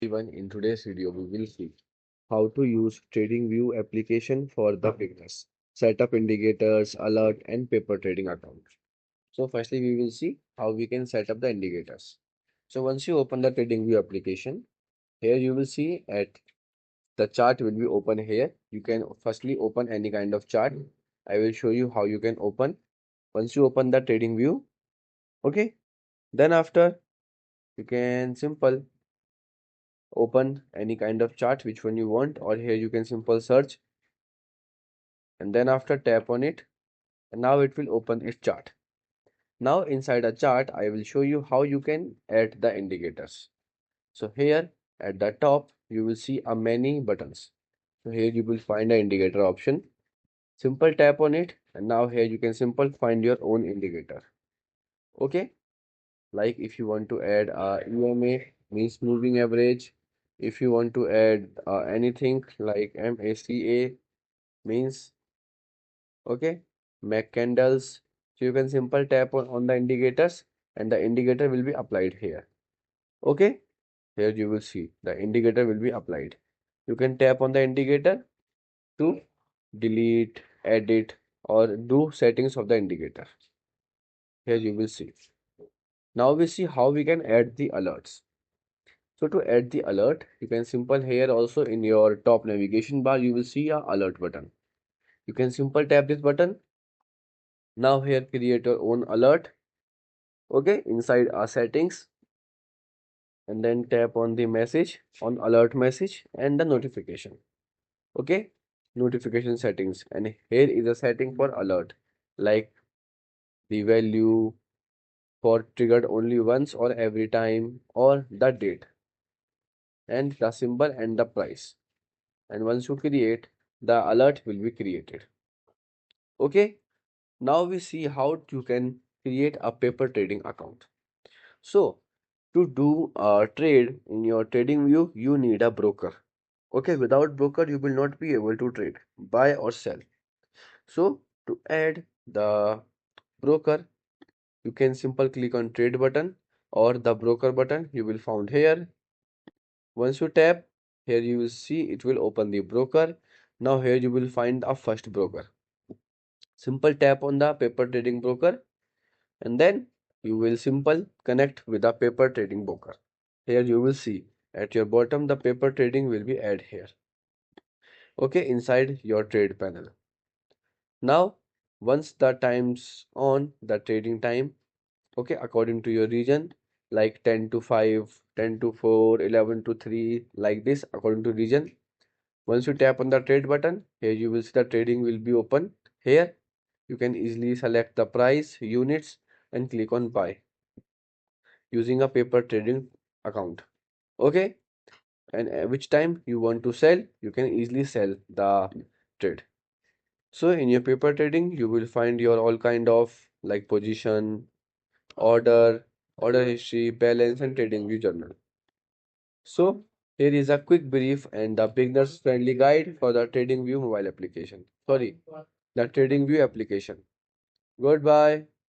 Even in today's video, we will see how to use TradingView application for the beginners, set up indicators, alert, and paper trading account. So firstly, we will see how we can set up the indicators. So once you open the TradingView application, here you will see at the chart will be open here. You can firstly open any kind of chart. I will show you how you can open. Once you open the TradingView, okay, then after you can simple open any kind of chart which one you want, or here you can simple search and then after tap on it, and now it will open its chart. Now inside a chart I will show you how you can add the indicators. So here at the top you will see a many buttons. So here you will find the indicator option. Simple tap on it, and now here you can simple find your own indicator. Okay, like if you want to add EMA, means moving average. If you want to add anything like MACA, means okay, MAC candles. So you can simple tap on the indicators and the indicator will be applied here. Okay, here you will see the indicator will be applied. You can tap on the indicator to delete, edit, or do settings of the indicator. Here you will see. Now we see how we can add the alerts. So to add the alert, you can simple here also in your top navigation bar, you will see a alert button. You can simple tap this button. Now here create your own alert. Okay, inside our settings, and then tap on the message on alert message and the notification. Okay, notification settings, and here is a setting for alert, like the value for triggered only once or every time, or the date and the symbol and the price. And once you create, the alert will be created. Okay, now we see how you can create a paper trading account. So to do a trade in your trading view, you need a broker. Okay, without broker, you will not be able to trade, buy or sell. So to add the broker, you can simple click on trade button or the broker button you will found here. Once you tap, here you will see it will open the broker. Now here you will find a first broker. Simple tap on the paper trading broker, and then you will simple connect with the paper trading broker. Here you will see at your bottom the paper trading will be add here. Okay, inside your trade panel. Now once the times on the trading time, okay, according to your region, like 10 to 5, 10 to 4, 11 to 3, like this according to region. Once you tap on the trade button, here you will see the trading will be open. Here you can easily select the price, units, and click on buy using a paper trading account. Okay, and which time you want to sell, you can easily sell the trade. So in your paper trading, you will find your all kind of like position, order, order history, balance, and trading view journal. So here is a quick brief and the beginners friendly guide for the TradingView mobile application. Sorry, the TradingView application. Goodbye.